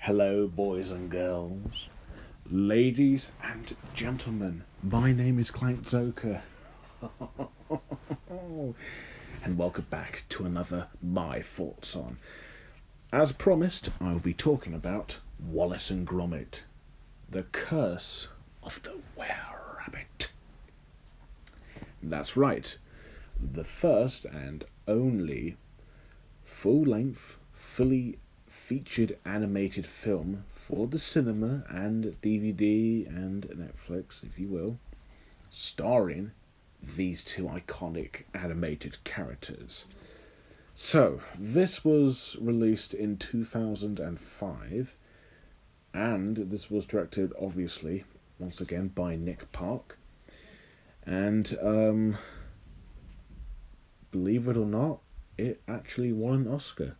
Hello, boys and girls, ladies and gentlemen. My name is Clank Zoka, and welcome back to another My Thoughts On. As promised, I will be talking about Wallace and Gromit, the curse of the were-rabbit. That's right, the first and only full-length, fully featured animated film for the cinema and DVD and Netflix, if you will, starring these two iconic animated characters. So, this was released in 2005, and this was directed, obviously, once again by Nick Park. And, believe it or not, it actually won an Oscar.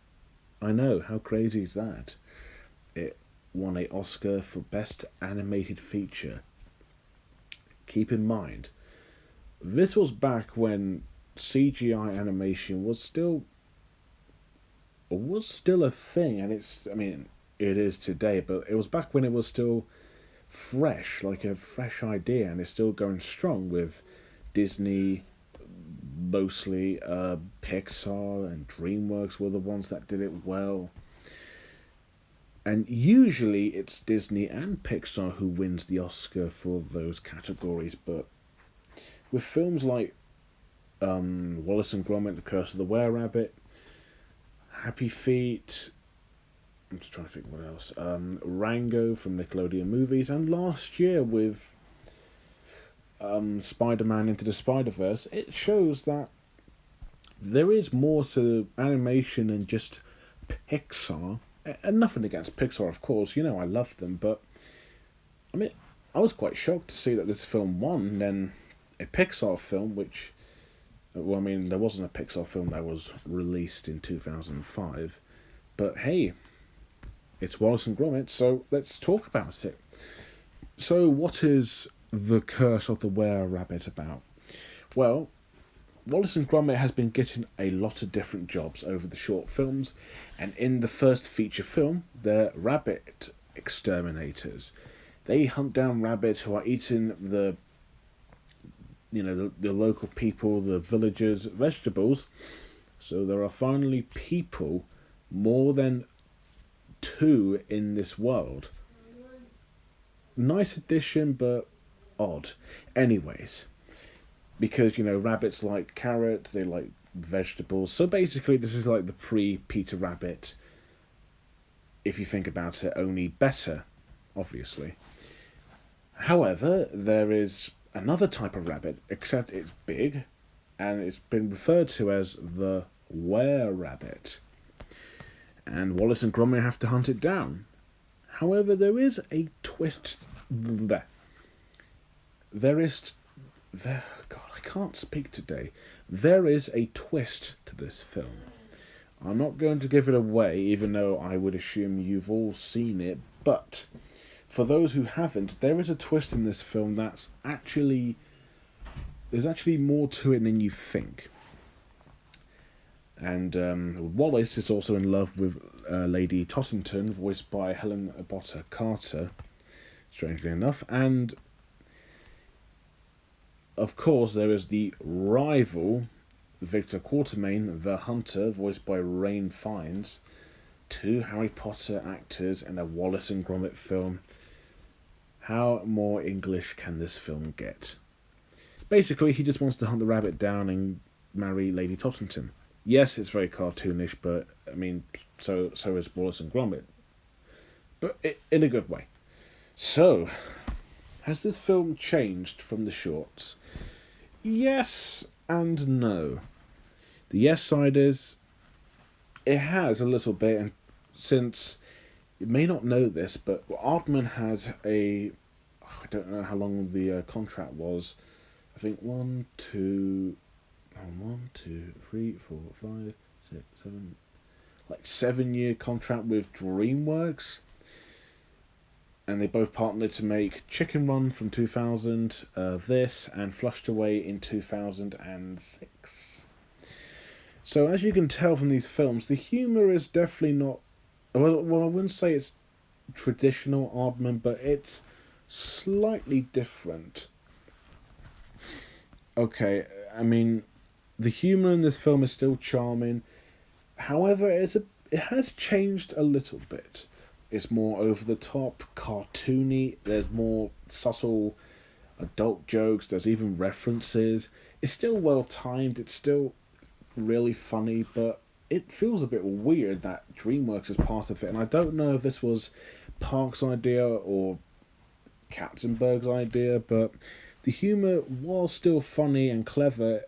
I know, how crazy is that? It won an Oscar for Best Animated Feature. Keep in mind, this was back when CGI animation was still a thing, and it is today, but it was back when it was still fresh, like a fresh idea, and it's still going strong with Disney, mostly Pixar and DreamWorks were the ones that did it well. And usually it's Disney and Pixar who wins the Oscar for those categories, but with films like Wallace and Gromit, The Curse of the Were-Rabbit, Happy Feet, I'm just trying to think what else, Rango from Nickelodeon Movies, and last year with Spider-Man Into the Spider-Verse, it shows that there is more to animation than just Pixar. And nothing against Pixar, of course, I love them, but I was quite shocked to see that this film won, and then a Pixar film, which, there wasn't a Pixar film that was released in 2005, but hey, it's Wallace and Gromit, so let's talk about it. So, what is The Curse of the Were-Rabbit about? Well, Wallace and Gromit has been getting a lot of different jobs over the short films, and in the first feature film, they're rabbit exterminators. They hunt down rabbits who are eating the local people, the villagers' vegetables. So there are finally people, more than two in this world. Nice addition, but odd. Anyways, because rabbits like carrots, they like vegetables. So basically, this is like the pre-Peter Rabbit. If you think about it, only better, obviously. However, there is another type of rabbit, except it's big, and it's been referred to as the were-rabbit. And Wallace and Gromit have to hunt it down. However, there is a twist there. God, I can't speak today. There is a twist to this film. I'm not going to give it away, even though I would assume you've all seen it, but for those who haven't, there is a twist in this film there's actually more to it than you think. And Wallace is also in love with Lady Tottington, voiced by Helen Botta Carter, strangely enough, and of course, there is the rival, Victor Quartermain, the Hunter, voiced by Ralph Fiennes, two Harry Potter actors in a Wallace and Gromit film. How more English can this film get? Basically, he just wants to hunt the rabbit down and marry Lady Tottington. Yes, it's very cartoonish, but, so is Wallace and Gromit. But in a good way. So, has this film changed from the shorts? Yes and no. The yes side is, it has a little bit, and since you may not know this, but Aardman had I don't know how long the contract was. I think 1, 2, 3, 4, 5, 6, 7, like 7-year contract with DreamWorks. And they both partnered to make Chicken Run from 2000, this, and Flushed Away in 2006. So as you can tell from these films, the humour is definitely not... Well, I wouldn't say it's traditional Aardman, but it's slightly different. Okay, I mean, the humour in this film is still charming. However, it has changed a little bit. It's more over the top, cartoony. There's more subtle adult jokes. There's even references. It's still well timed. It's still really funny, but it feels a bit weird that DreamWorks is part of it. And I don't know if this was Park's idea or Katzenberg's idea, but the humour, while still funny and clever,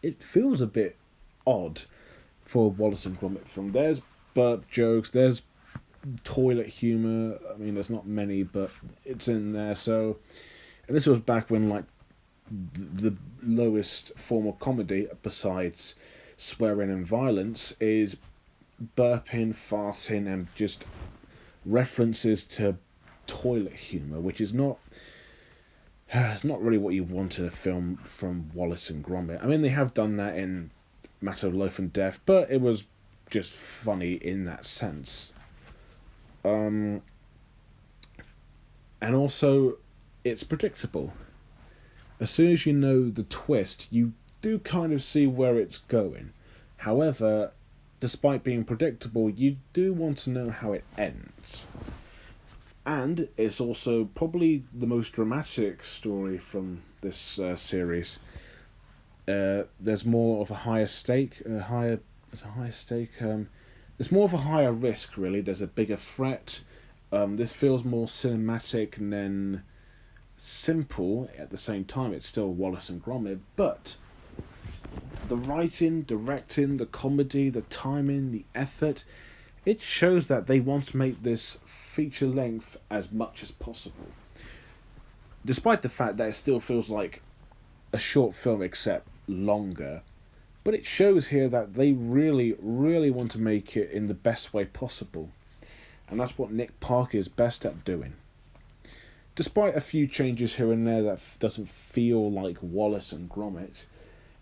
it feels a bit odd for a Wallace and Gromit film. There's burp jokes, there's toilet humour. I mean, there's not many, but it's in there. So, and this was back when like the lowest form of comedy, besides swearing and violence, is burping, farting, and just references to toilet humour, which is not. It's not really what you want in a film from Wallace and Gromit. I mean, they have done that in Matter of Life and Death, but it was just funny in that sense. And also, it's predictable. As soon as you know the twist, you do kind of see where it's going. However, despite being predictable, you do want to know how it ends. And it's also probably the most dramatic story from this series. There's more of a higher stake, There's a higher stake. There's more of a higher risk, really. There's a bigger threat. This feels more cinematic and then simple at the same time. It's still Wallace and Gromit, but the writing, directing, the comedy, the timing, the effort, it shows that they want to make this feature length as much as possible. Despite the fact that it still feels like a short film except longer, but it shows here that they really, really want to make it in the best way possible. And that's what Nick Park is best at doing. Despite a few changes here and there that doesn't feel like Wallace and Gromit,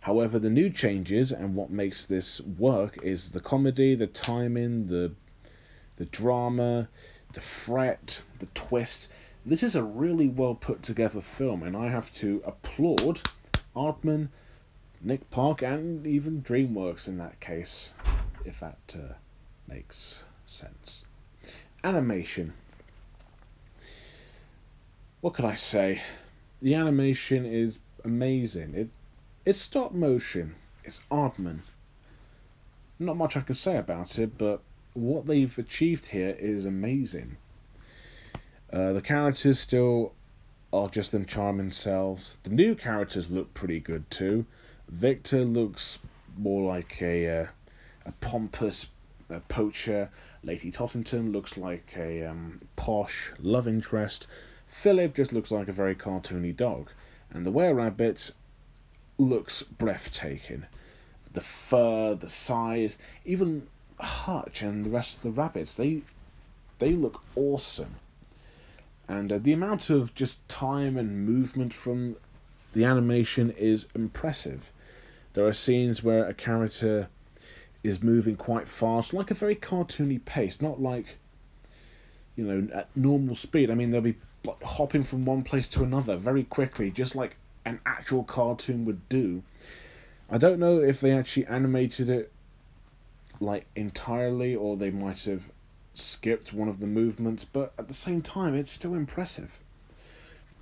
however, the new changes and what makes this work is the comedy, the timing, the drama, the threat, the twist. This is a really well put together film, and I have to applaud Aardman, Nick Park, and even DreamWorks in that case, if that makes sense. Animation. What can I say? The animation is amazing. It's stop motion. It's Aardman. Not much I can say about it, but what they've achieved here is amazing. The characters still are just them charming selves. The new characters look pretty good too. Victor looks more like a pompous poacher. Lady Tottington looks like a posh love interest. Philip just looks like a very cartoony dog. And the were-rabbit looks breathtaking. The fur, the size, even Hutch and the rest of the rabbits, they look awesome. And the amount of just time and movement from the animation is impressive. There are scenes where a character is moving quite fast, like a very cartoony pace, not like, at normal speed. I mean, they'll be like hopping from one place to another very quickly, just like an actual cartoon would do. I don't know if they actually animated it like entirely, or they might have skipped one of the movements, but at the same time, it's still impressive.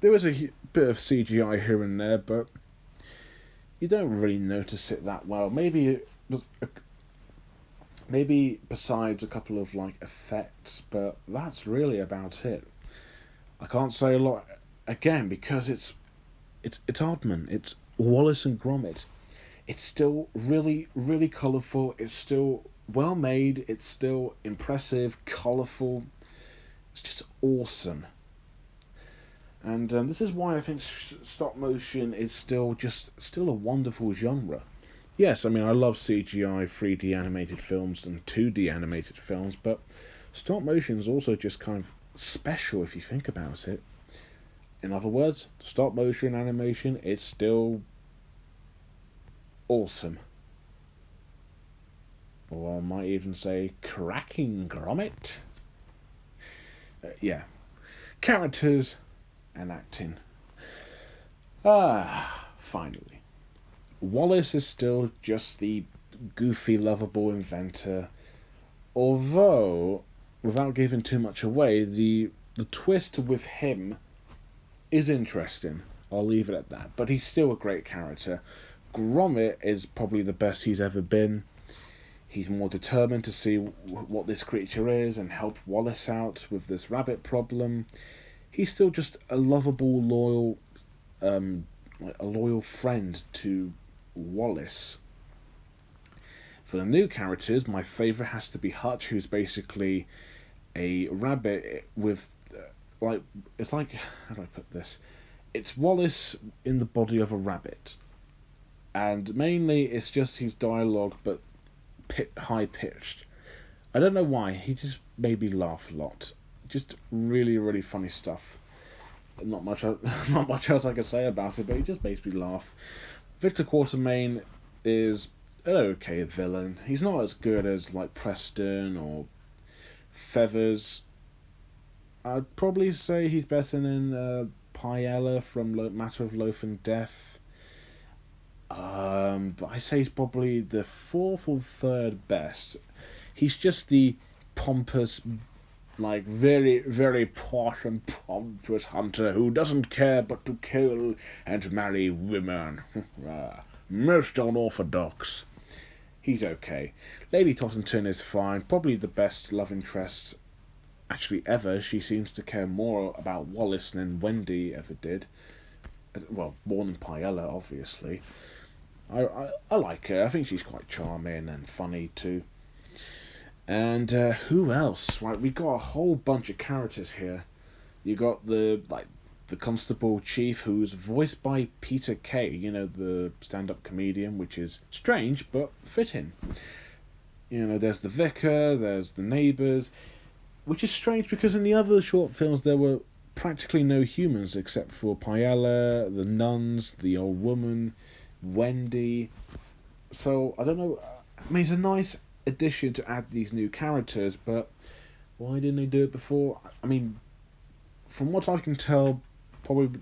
There is a bit of CGI here and there, but you don't really notice it that well. Maybe besides a couple of like effects, but that's really about it. I can't say a lot again because it's Aardman, it's Wallace and Gromit. It's still really, really colourful. It's still well made. It's still impressive, colourful. It's just awesome. And this is why I think stop motion is still a wonderful genre. Yes, I mean I love CGI, 3D animated films and 2D animated films, but stop motion is also just kind of special if you think about it. In other words, stop motion animation is still awesome. Or I might even say cracking, Gromit. Yeah, characters and acting. Finally. Wallace is still just the goofy, lovable inventor, although, without giving too much away, the twist with him is interesting. I'll leave it at that. But he's still a great character. Gromit is probably the best he's ever been. He's more determined to see what this creature is and help Wallace out with this rabbit problem. He's still just a lovable, um, loyal friend to Wallace. For the new characters, my favourite has to be Hutch, who's basically a rabbit with, like, it's like, how do I put this? It's Wallace in the body of a rabbit. And mainly it's just his dialogue, but high pitched. I don't know why, he just made me laugh a lot. Just really, really funny stuff. Not much, not much else I could say about it, but he just makes me laugh. Victor Quartermain is an okay villain. He's not as good as like Preston or Feathers. I'd probably say he's better than Paella from Matter of Loaf and Death. But I say he's probably the fourth or third best. He's just the pompous, like very, very posh and pompous hunter who doesn't care but to kill and marry women. Most unorthodox. He's okay. Lady Tottenton is fine. Probably the best love interest actually ever. She seems to care more about Wallace than Wendy ever did. Well, more than Paella, obviously. I like her. I think she's quite charming and funny too. And who else? Right, we got a whole bunch of characters here. You got the constable chief, who's voiced by Peter Kay. You know, the stand-up comedian, which is strange but fitting. You know, there's the vicar, there's the neighbours, which is strange because in the other short films there were practically no humans except for Paella, the nuns, the old woman, Wendy. So I don't know. I mean, it's a nice addition to add these new characters, but why didn't they do it before? I mean, from what I can tell, probably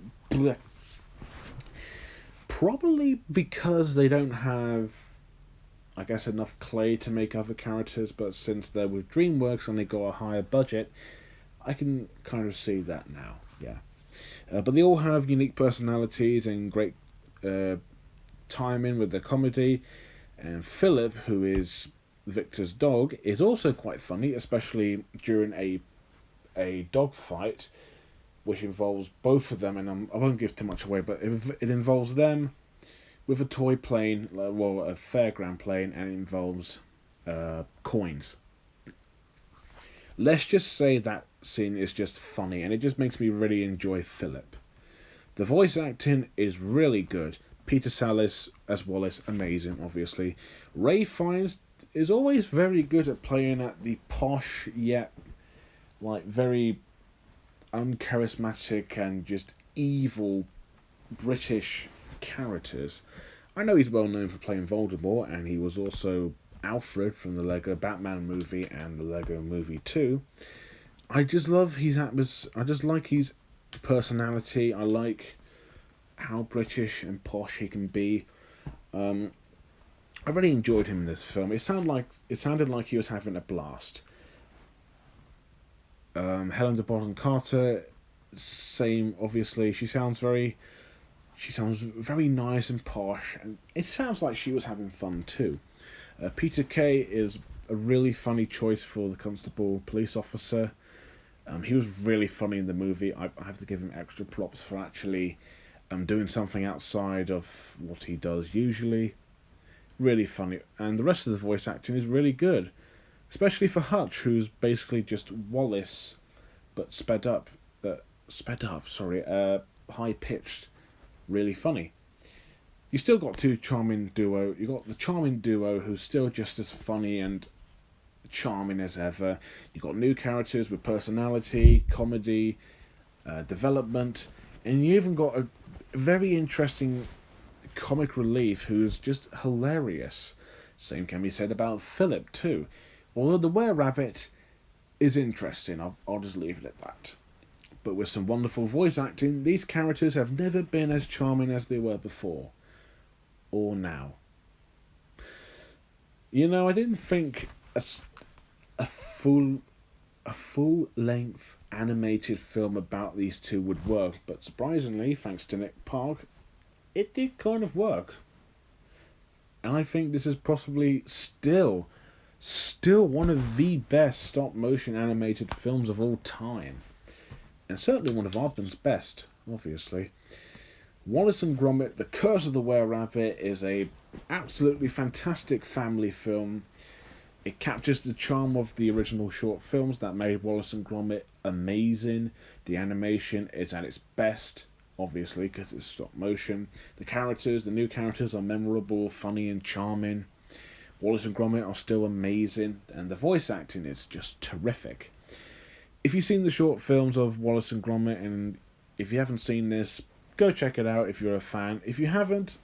because they don't have, I guess, enough clay to make other characters. But since they're with DreamWorks and they got a higher budget, I can kind of see that now. Yeah, but they all have unique personalities and great timing with their comedy. And Philip, who is Victor's dog, is also quite funny, especially during a dog fight, which involves both of them. And I won't give too much away, but it involves them with a toy plane, well, a fairground plane, and it involves coins. Let's just say that scene is just funny, and it just makes me really enjoy Philip. The voice acting is really good. Peter Sallis as Wallace, amazing, obviously. Ray Fiennes is always very good at playing at the posh yet like very uncharismatic and just evil British characters. I know he's well known for playing Voldemort, and he was also Alfred from the Lego Batman movie and the Lego Movie 2. I just love his atmosphere. I just like his personality. I like how British and posh he can be. I really enjoyed him in this film. It sounded like he was having a blast. Helena Bonham Carter, same. Obviously, she sounds very nice and posh, and it sounds like she was having fun too. Peter Kay is a really funny choice for the constable police officer. He was really funny in the movie. I have to give him extra props for actually doing something outside of what he does usually. Really funny, and the rest of the voice acting is really good, especially for Hutch, who's basically just Wallace, but high pitched, really funny. You still got two charming duo. You got the charming duo who's still just as funny and charming as ever. You got new characters with personality, comedy, development, and you even got a very interesting comic relief who's just hilarious. Same can be said about Philip too. Although the Were Rabbit is interesting. I'll just leave it at that. But with some wonderful voice acting, these characters have never been as charming as they were before or now. I didn't think a full a full length animated film about these two would work, but surprisingly, thanks to Nick Park, it did kind of work. And I think this is possibly still one of the best stop motion animated films of all time. And certainly one of Aardman's best, obviously. Wallace and Gromit: The Curse of the Were-Rabbit is a absolutely fantastic family film. It captures the charm of the original short films that made Wallace and Gromit amazing. The animation is at its best, obviously, because it's stop motion. The new characters are memorable, funny, and charming. Wallace and Gromit are still amazing, and the voice acting is just terrific. If you've seen the short films of Wallace and Gromit, and if you haven't seen this, go check it out if you're a fan. If you haven't,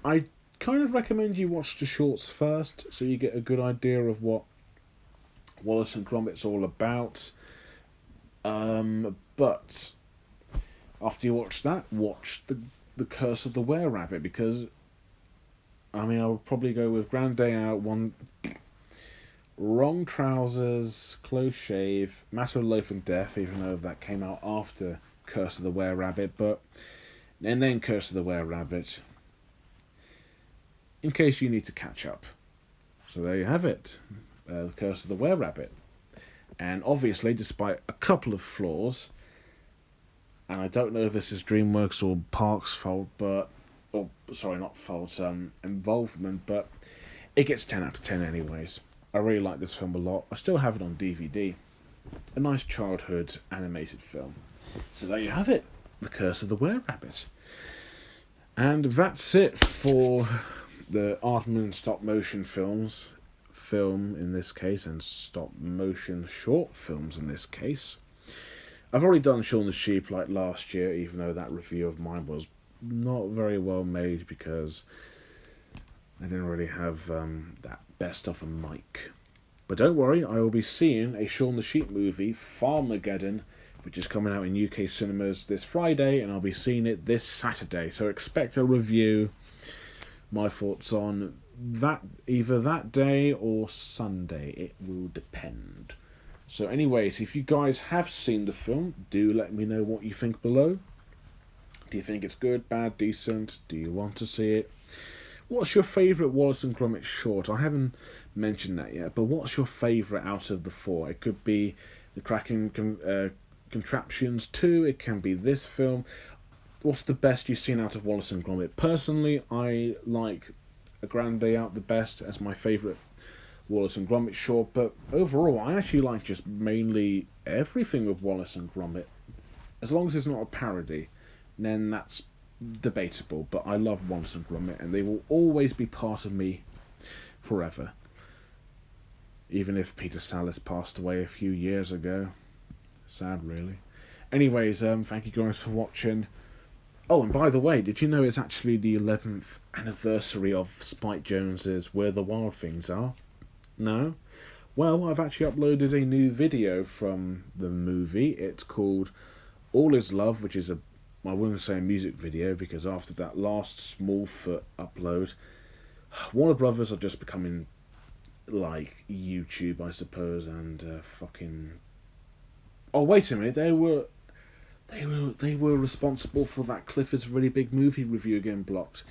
I kind of recommend you watch the shorts first, so you get a good idea of what Wallace and Gromit's all about. But after you watch that, watch the Curse of the Were-Rabbit, because I would probably go with Grand Day Out, one wrong trousers, close shave, Matter of Life and Death, even though that came out after Curse of the Were-Rabbit, and then Curse of the Were-Rabbit, in case you need to catch up. So there you have it, The Curse of the Were-Rabbit. And obviously, despite a couple of flaws, and I don't know if this is DreamWorks or Park's fault, involvement, but it gets 10 out of 10 anyways. I really like this film a lot. I still have it on DVD. A nice childhood animated film. So there you have it, The Curse of the Were-Rabbit. And that's it for the Aardman stop motion film in this case, and stop motion short films in this case. I've already done Shaun the Sheep like last year, even though that review of mine was not very well made because I didn't really have that best of a mic. But don't worry, I will be seeing a Shaun the Sheep movie, Farmageddon, which is coming out in UK cinemas this Friday, and I'll be seeing it this Saturday. So expect a review, my thoughts on that, either that day or Sunday. It will depend. So anyways, if you guys have seen the film, do let me know what you think below. Do you think it's good, bad, decent? Do you want to see it? What's your favourite Wallace and Gromit short? I haven't mentioned that yet, but what's your favourite out of the four? It could be the Cracking Contraptions 2, it can be this film. What's the best you've seen out of Wallace and Gromit? Personally, I like A Grand Day Out the best as my favourite Wallace and Gromit short, but overall I actually like just mainly everything with Wallace and Gromit. As long as it's not a parody, then that's debatable, but I love Wallace and Gromit, and they will always be part of me forever. Even if Peter Sallis passed away a few years ago. Sad, really. Anyways, thank you guys for watching. Oh, and by the way, did you know it's actually the 11th anniversary of Spike Jonze's Where the Wild Things Are? No? Well, I've actually uploaded a new video from the movie. It's called All Is Love, which is I wouldn't say a music video, because after that last Smallfoot upload, Warner Brothers are just becoming like YouTube, I suppose, and fucking... Oh, wait a minute, they were responsible for that Clifford's Really Big Movie review getting blocked.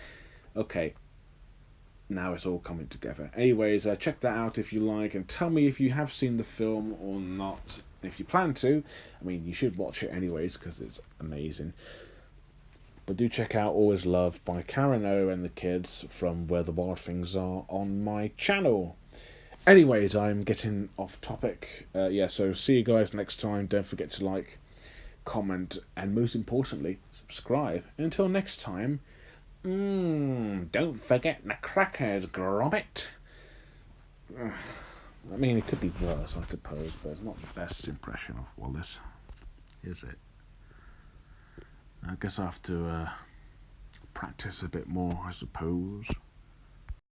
Okay, now it's all coming together. Anyways, check that out if you like, and tell me if you have seen the film or not. If you plan to, you should watch it anyways, because it's amazing. But do check out Always Love by Karen O and the kids from Where the Wild Things Are on my channel. Anyways, I'm getting off topic. So see you guys next time. Don't forget to like, comment, and most importantly, subscribe. And until next time, don't forget the crackers, Gromit. It could be worse, I suppose, but it's not the best impression of Wallace, is it? I guess I have to practice a bit more, I suppose.